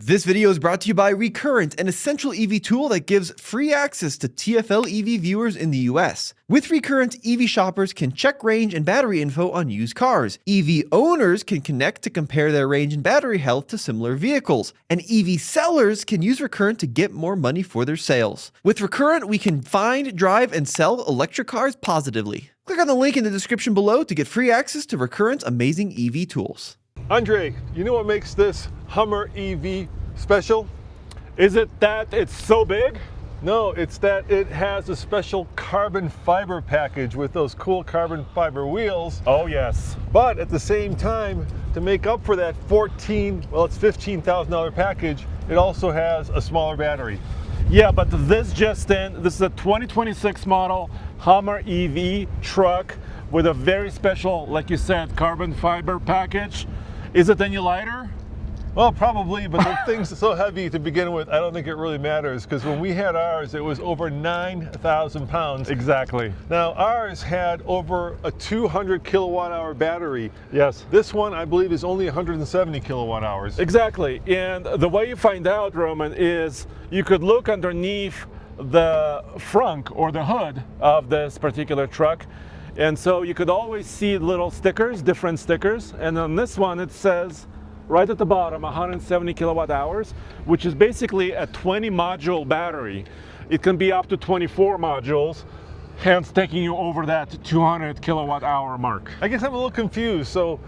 This video is brought to you by Recurrent, an essential EV tool that gives free access to TFL EV viewers in the US. With Recurrent, EV shoppers can check range and battery info on used cars. EV owners can connect to compare their range and battery health to similar vehicles. And EV sellers can use Recurrent to get more money for their sales. With Recurrent, we can find, drive, and sell electric cars positively. Click on the link in the description below to get free access to Recurrent's amazing EV tools. Andre, you know what makes this Hummer EV special? Is it that it's so big? No, it's that it has a special carbon fiber package with those cool carbon fiber wheels. Oh yes. But at the same time, to make up for that $15,000 package, it also has a smaller battery. Yeah, but this is a 2026 model Hummer EV truck with a very special, like you said, carbon fiber package. Is it any lighter? Well, probably, but the thing's so heavy to begin with, I don't think it really matters, because when we had ours, it was over 9,000 pounds. Exactly. Now, ours had over a 200 kilowatt hour battery. Yes. This one, I believe, is only 170 kilowatt hours. Exactly. And the way you find out, Roman, is you could look underneath the frunk or the hood of this particular truck. And so you could always see little stickers, different stickers. And on this one, it says right at the bottom, 170 kilowatt hours, which is basically a 20 module battery. It can be up to 24 modules, hence taking you over that 200 kilowatt hour mark. I guess I'm a little confused. So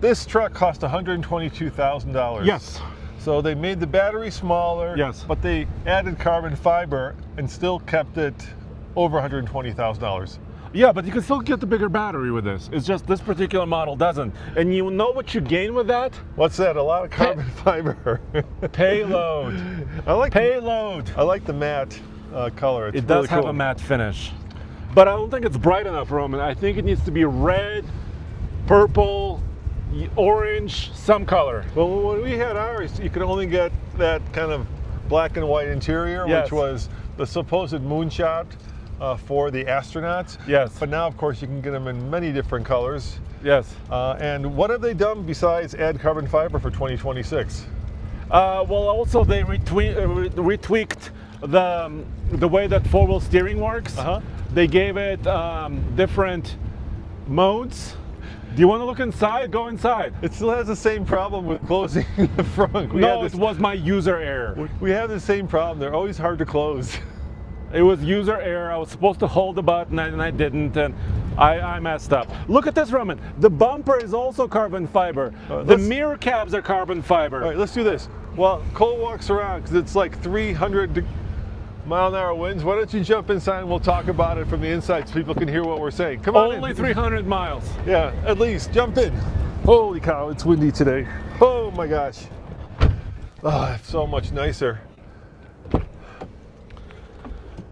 this truck cost $122,000. Yes. So they made the battery smaller, yes, but they added carbon fiber and still kept it over $120,000. Yeah, but you can still get the bigger battery with this. It's just this particular model doesn't. And you know what you gain with that? What's that? A lot of carbon fiber. Payload. I like payload. I like the matte color. It's it does really have cool. a matte finish, but I don't think it's bright enough, Roman. I think it needs to be red, purple, orange, some color. Well, when we had ours, you could only get that kind of black and white interior, yes, which was the supposed moonshot for the astronauts. Yes. But now, of course, you can get them in many different colors. Yes. And what have they done besides add carbon fiber for 2026? Well, also they retweaked the way that four-wheel steering works. They gave it different modes. Do you want to look inside? Go inside. It still has the same problem with closing the front. It was my user error. We have the same problem. They're always hard to close. It was user error. I was supposed to hold the button and I didn't, and I messed up. Look at this, Roman. The bumper is also carbon fiber. The mirror cabs are carbon fiber. All right, let's do this. Well, Cole walks around because it's like 300-mile-an-hour winds. Why don't you jump inside and we'll talk about it from the inside so people can hear what we're saying. Come on. Only 300 miles. Yeah, at least. Jump in. Holy cow, it's windy today. Oh my gosh. Oh, it's so much nicer.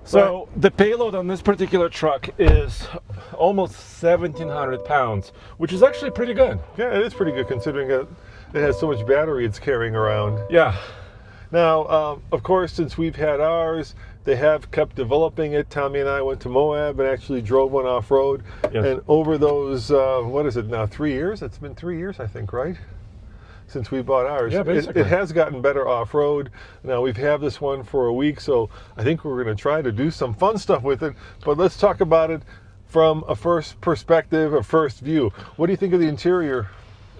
So the payload on this particular truck is almost 1,700 pounds, which is actually pretty good. Yeah, it is pretty good considering it has so much battery it's carrying around. Yeah. Now, of course, since we've had ours, they have kept developing it. Tommy and I went to Moab and actually drove one off-road. Yes. And over those, what is it now, 3 years? It's been 3 years, I think, right? Since we bought ours. Yeah, basically. It has gotten better off-road. Now we've had this one for a week, so I think we're going to try to do some fun stuff with it. But let's talk about it from a first perspective, a first view. What do you think of the interior?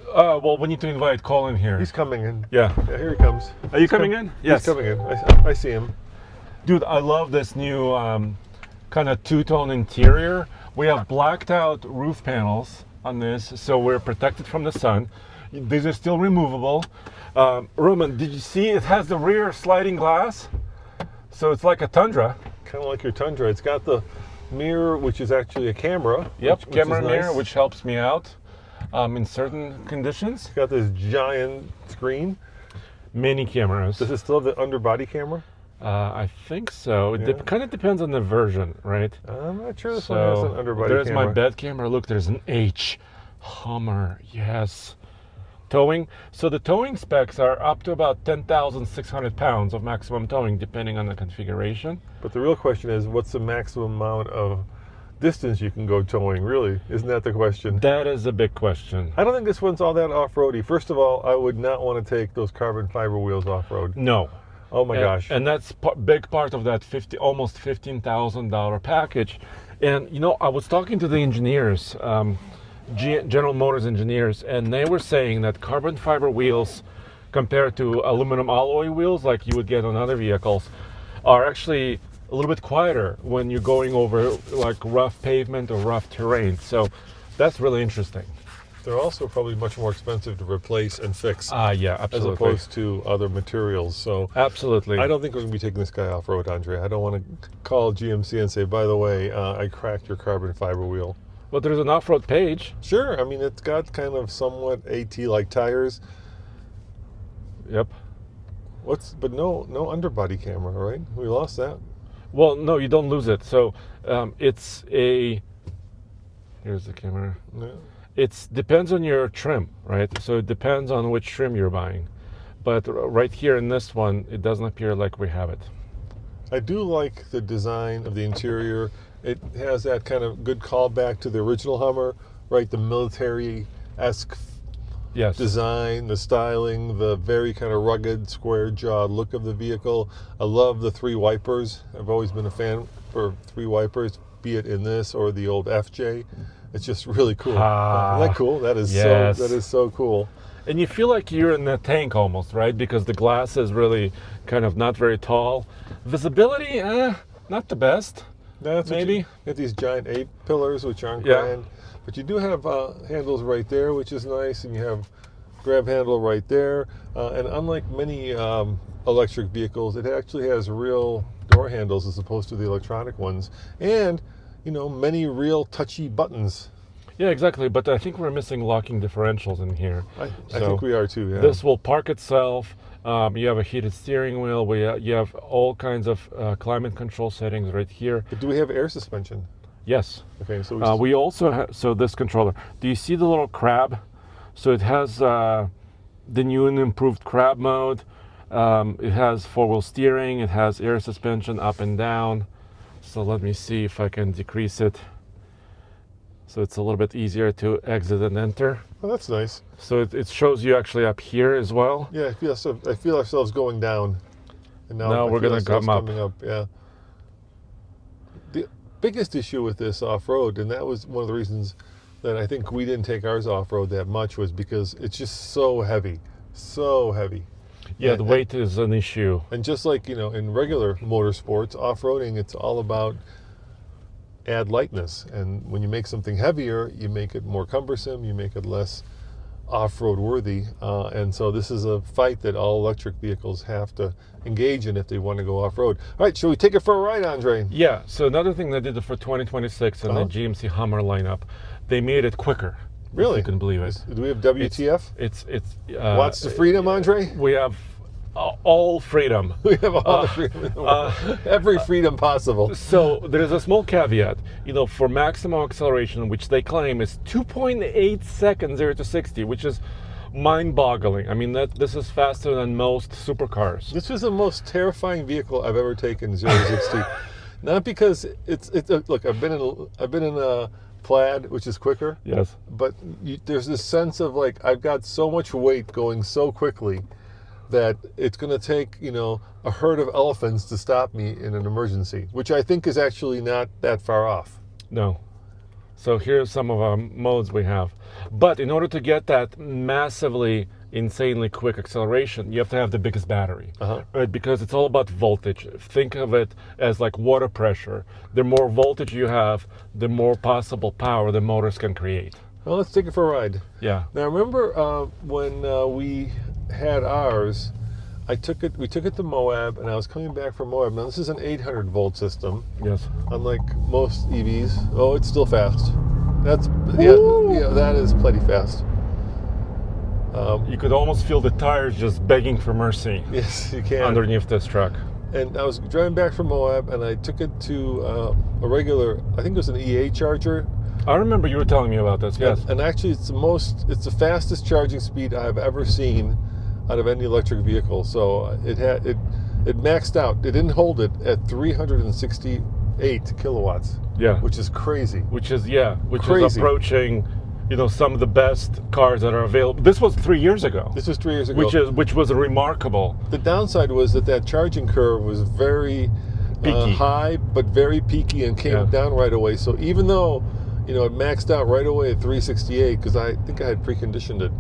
Well, we need to invite Colin here. He's coming in. Yeah. Yeah, here he comes. Are you coming in? Yes. He's coming in. I see him. Dude, I love this new kind of two-tone interior. We have blacked out roof panels on this, so we're protected from the sun. These are still removable. Roman, did you see it has the rear sliding glass? So it's like a Tundra. Kind of like your Tundra. It's got the mirror, which is actually a camera. Yep, camera nice. mirror, which helps me out in certain conditions. It's got this giant screen. Many cameras. Does it still have the underbody camera? I think so. It kind of depends on the version, right? I'm not sure this one has an underbody camera. There's my bed camera. Look, there's an H. Hummer, yes. Towing. So the towing specs are up to about 10,600 pounds of maximum towing, depending on the configuration. But the real question is, what's the maximum amount of distance you can go towing, really. Isn't that the question? That is a big question. I don't think this one's all that off-roady. First of all, I would not want to take those carbon fiber wheels off-road. No. Oh my gosh. And that's big part of that almost $15,000 package. And you know, I was talking to the engineers, General Motors engineers, and they were saying that carbon fiber wheels compared to aluminum alloy wheels like you would get on other vehicles are actually a little bit quieter when you're going over like rough pavement or rough terrain. So that's really interesting. They're also probably much more expensive to replace and fix. Yeah, absolutely. As opposed to other materials. So absolutely. I don't think we're going to be taking this guy off-road, Andre. I don't want to call GMC and say, by the way, I cracked your carbon fiber wheel. But there's an off-road page. Sure. I mean, it's got kind of somewhat AT-like tires. Yep. But no underbody camera, right? We lost that. Well, no, you don't lose it. So it's a... Here's the camera. Yeah. It depends on your trim, right? So it depends on which trim you're buying. But right here in this one, it doesn't appear like we have it. I do like the design of the interior. It has that kind of good callback to the original Hummer, right? The military-esque design, the styling, the very kind of rugged, square-jawed look of the vehicle. I love the 3 wipers. I've always been a fan for 3 wipers, be it in this or the old FJ. It's just really cool. Isn't that cool? That is so cool. And you feel like you're in a tank almost, right? Because the glass is really kind of not very tall. Visibility, not the best. That's maybe. You get these giant A-pillars, which aren't grand. But you do have handles right there, which is nice, and you have grab handle right there. And unlike many electric vehicles, it actually has real door handles as opposed to the electronic ones. And you know, many real touchy buttons. Yeah, exactly. But I think we're missing locking differentials in here. I think we are too, yeah. This will park itself. You have a heated steering wheel. You have all kinds of climate control settings right here. But do we have air suspension? Yes. Okay, so we also have, so this controller. Do you see the little crab? So it has the new and improved crab mode. It has 4-wheel steering. It has air suspension up and down. So let me see if I can decrease it. So it's a little bit easier to exit and enter. Oh, that's nice. So it shows you actually up here as well. Yeah, I feel ourselves going down. And now we're going to come up. Coming up. Yeah. The biggest issue with this off-road, and that was one of the reasons that I think we didn't take ours off-road that much, was because it's just so heavy. So heavy. Yeah, the weight is an issue. And just like, you know, in regular motorsports, off-roading, it's all about add lightness. And when you make something heavier, you make it more cumbersome, you make it less off-road worthy. And so this is a fight that all electric vehicles have to engage in if they want to go off-road. All right, shall we take it for a ride, Andre? Yeah, so another thing they did for 2026 in the GMC HUMMER lineup, they made it quicker. Really? If you can believe it. Do we have WTF? It's What's the freedom, Andre? We have all freedom. We have all the freedom in the world. Every freedom possible. So there is a small caveat. You know, for maximum acceleration, which they claim is 2.8 seconds 0 to 60, which is mind-boggling. I mean, this is faster than most supercars. This was the most terrifying vehicle I've ever taken 0 to 60. Not because it's look. I've been in a Plaid, which is quicker. Yes. But there's this sense of like I've got so much weight going so quickly that it's going to take, you know, a herd of elephants to stop me in an emergency, which I think is actually not that far off. No. So here's some of our modes we have. But in order to get that massively, insanely quick acceleration, you have to have the biggest battery, right? Because it's all about voltage. Think of it as like water pressure. The more voltage you have, the more possible power the motors can create. Well, let's take it for a ride. Yeah. Now, remember when we had ours, we took it to Moab, and I was coming back from Moab. Now, this is an 800-volt system. Yes. Unlike most EVs. Oh, it's still fast. Yeah, that is plenty fast. You could almost feel the tires just begging for mercy. Yes, you can. Underneath this truck. And I was driving back from Moab, and I took it to a regular, I think it was an EA charger. I remember you were telling me about this, yes. And actually, it's the fastest charging speed I've ever seen out of any electric vehicle. So it maxed out. It didn't hold it at 368 kilowatts. Yeah. which is crazy. Which is Crazy. approaching, some of the best cars that are available. This was 3 years ago. This was 3 years ago. Which was remarkable. The downside was that charging curve was very Peaky. high, but very peaky and came down right away. So even though, it maxed out right away at 368, because I think I had preconditioned it,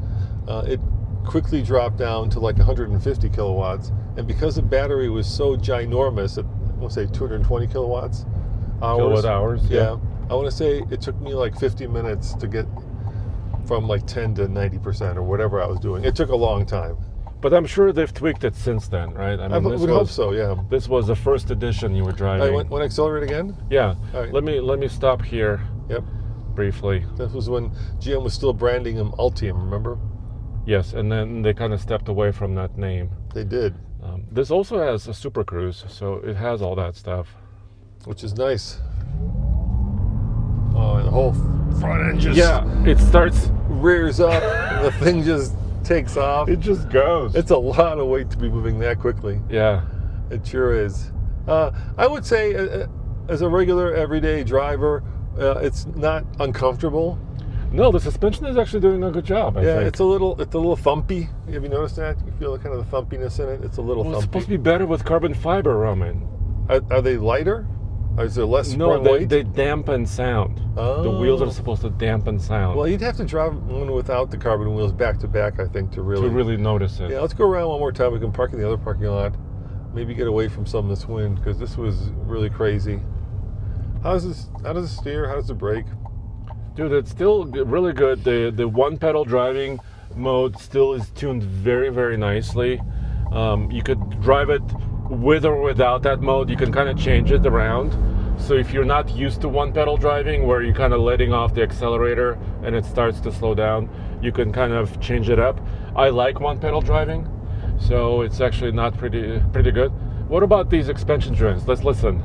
it quickly dropped down to like 150 kilowatts. And because the battery was so ginormous, I want to say 220 kilowatts Kilowatt hours. Yeah. I want to say it took me like 50 minutes to get from like 10 to 90% or whatever I was doing. It took a long time. But I'm sure they've tweaked it since then, right? I would hope so, yeah. This was the first edition you were driving. Want to accelerate again? Yeah. All right. Let me stop here. Yep. Briefly. That was when GM was still branding him Ultium, remember? Yes, and then they kind of stepped away from that name. They did. This also has a Super Cruise, so it has all that stuff. Which is nice. Oh, and the whole front end just it starts. rears up and the thing just takes off. It just goes. It's a lot of weight to be moving that quickly. Yeah. It sure is. I would say, as a regular everyday driver, it's not uncomfortable. No, the suspension is actually doing a good job. I think. It's a little thumpy. Have you noticed that? You feel kind of the thumpiness in it. It's a little thumpy. It's supposed to be better with carbon fiber, Roman. Are they lighter? Or is there less sprung No, weight? they dampen sound. Oh. The wheels are supposed to dampen sound. Well, you'd have to drive one without the carbon wheels back to back, I think, to really notice it. Yeah, let's go around one more time. We can park in the other parking lot. Maybe get away from some of this wind, because this was really crazy. How does it steer? How does it brake? Dude, it's still really good. The one pedal driving mode still is tuned very, very nicely. You could drive it with or without that mode. You can kind of change it around. So if you're not used to one pedal driving, where you're kind of letting off the accelerator and it starts to slow down, you can kind of change it up. I like one pedal driving, so it's actually not pretty good. What about these expansion joints? Let's listen.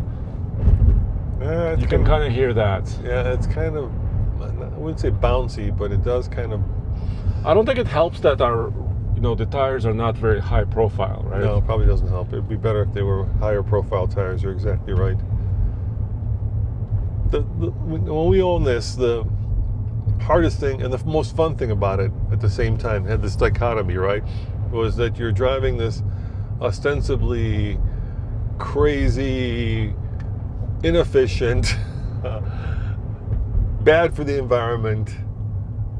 You can kind of hear that. Yeah, it's kind of, I wouldn't say bouncy, but it does kind of. I don't think it helps that the tires are not very high profile, right? No, it probably doesn't help. It'd be better if they were higher profile tires. You're exactly right. When we own this, the hardest thing and the most fun thing about it at the same time, had this dichotomy, right, was that you're driving this ostensibly crazy, inefficient, bad for the environment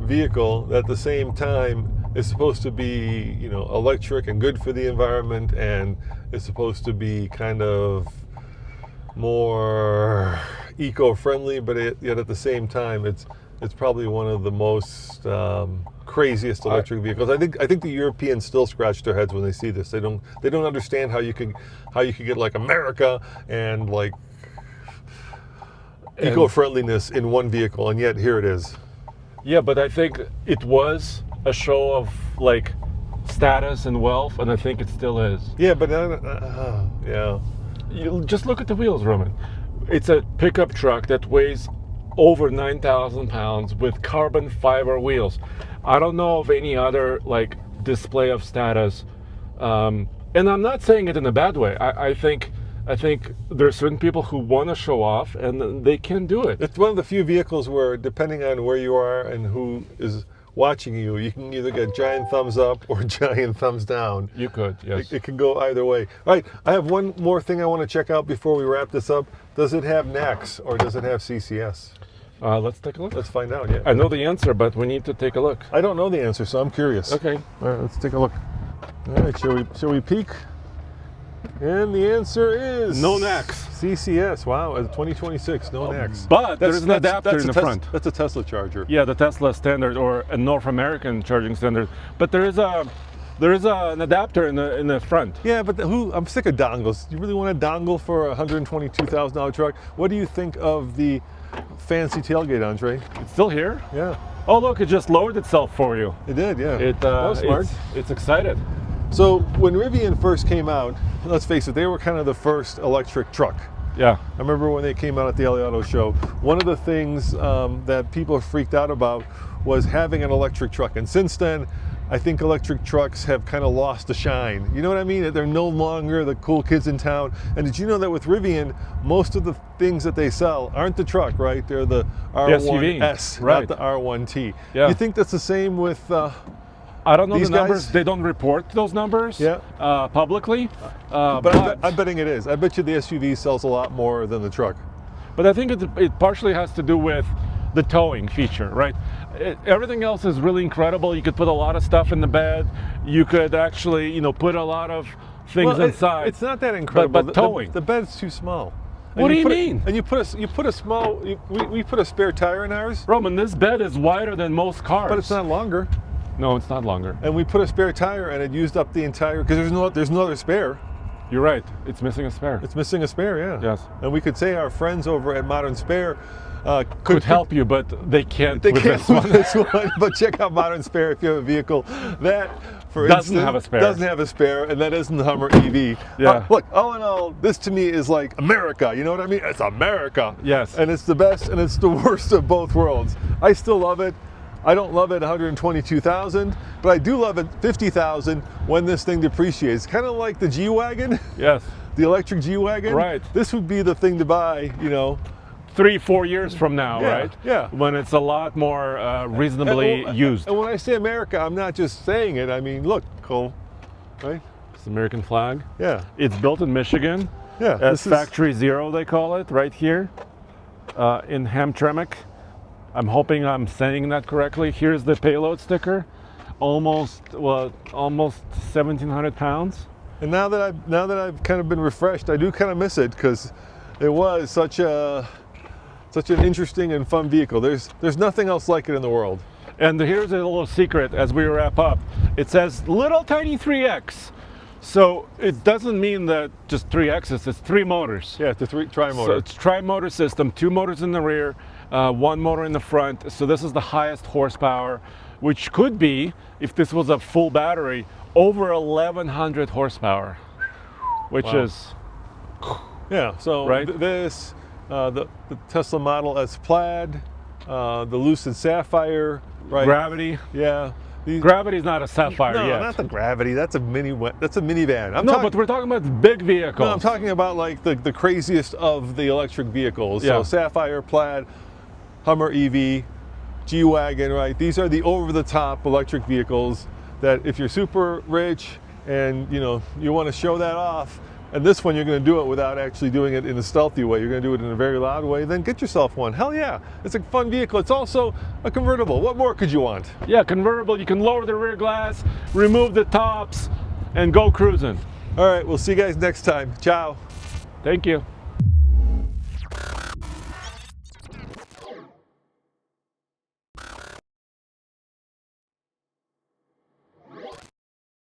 vehicle that at the same time is supposed to be, electric and good for the environment, and is supposed to be kind of more eco-friendly, but yet at the same time, it's probably one of the most craziest electric vehicles. I think the Europeans still scratch their heads when they see this. They don't understand how you could get like America and like eco-friendliness in one vehicle, and yet here it is. Yeah, but I think it was a show of like status and wealth, and I think it still is. Yeah, but yeah. You just look at the wheels, Roman. It's a pickup truck that weighs over 9,000 pounds with carbon fiber wheels. I don't know of any other like display of status, and I'm not saying it in a bad way. I think there's certain people who want to show off, and they can do it. It's one of the few vehicles where, depending on where you are and who is watching you, you can either get giant thumbs up or giant thumbs down. You could, yes. It can go either way. All right, I have one more thing I want to check out before we wrap this up. Does it have NACS or does it have CCS? Let's take a look. Let's find out, yeah. I know the answer, but we need to take a look. I don't know the answer, so I'm curious. Okay. All right, let's take a look. All right, shall we peek? And the answer is no NACS. CCS. Wow, 2026, no NACS. But there's an adapter in the front. That's a Tesla charger. Yeah, the Tesla standard, or a North American charging standard. But there is an adapter in the front. Yeah, but I'm sick of dongles. You really want a dongle for a $122,000 truck? What do you think of the fancy tailgate, Andre? It's still here? Yeah. Oh, look, it just lowered itself for you. It did, yeah. That was smart. It's excited. So when Rivian first came out, let's face it, they were kind of the first electric truck. Yeah. I remember when they came out at the LA Auto Show, one of the things that people freaked out about was having an electric truck. And since then, I think electric trucks have kind of lost the shine. You know what I mean? They're no longer the cool kids in town. And did you know that with Rivian, most of the things that they sell aren't the truck, right? They're the R1S, right. not the R1T. Yeah. You think that's the same with I don't know these the numbers. guys? They don't report those numbers publicly. But I'm betting it is. I bet you the SUV sells a lot more than the truck. But I think it partially has to do with the towing feature, right? Everything else is really incredible. You could put a lot of stuff in the bed. You could actually, put a lot of things inside. It's not that incredible. But towing. The bed's too small. What do you mean? And you put a small. We put a spare tire in ours. Roman, this bed is wider than most cars. But it's not longer. No, it's not longer. And we put a spare tire, and it used up the entire, because there's no other spare. You're right. It's missing a spare. It's missing a spare, yeah. Yes. And we could say our friends over at Modern Spare could help you, but they can't. They with can't this one. with this one. But check out Modern Spare if you have a vehicle that, for Doesn't instance, have a spare. Doesn't have a spare, and that isn't the Hummer EV. Yeah. Look, all in all, this to me is like America. You know what I mean? It's America. Yes. And it's the best, and it's the worst of both worlds. I still love it. I don't love it 122,000, but I do love it 50,000 when this thing depreciates. Kind of like the G-Wagon. Yes. The electric G-Wagon. Right. This would be the thing to buy, 3-4 years from now, Yeah, right? yeah. When it's a lot more reasonably used. And when I say America, I'm not just saying it. I mean, look, Cole, right? It's the American flag. Yeah. It's built in Michigan. Yeah. As Factory Zero, they call it, right here in Hamtramck. I'm hoping I'm saying that correctly. Here's the payload sticker. Almost 1,700 pounds. And now that I've kind of been refreshed, I do kind of miss it because it was such an interesting and fun vehicle. There's nothing else like it in the world. And here's a little secret as we wrap up. It says little tiny 3X. So it doesn't mean that just 3 axes, it's 3 motors. Yeah, it's a tri-motor. So it's tri-motor system, 2 motors in the rear, 1 motor in the front. So this is the highest horsepower, which could be, if this was a full battery, over 1,100 horsepower, which Wow. is, Yeah, so Right. the Tesla Model S Plaid, the Lucid Sapphire, right? Gravity. Yeah. Gravity's not a Sapphire No, yet. not the Gravity. That's a minivan. But we're talking about big vehicles. No, I'm talking about like the craziest of the electric vehicles. Yeah. So Sapphire, Plaid, Hummer EV, G-Wagon, right? These are the over-the-top electric vehicles that if you're super rich and you want to show that off, and this one you're going to do it without actually doing it in a stealthy way. You're going to do it in a very loud way. Then get yourself one. Hell yeah, it's a fun vehicle. It's also a convertible. What more could you want? Yeah, convertible. You can lower the rear glass, remove the tops, and go cruising. All right, we'll see you guys next time. Ciao. Thank you.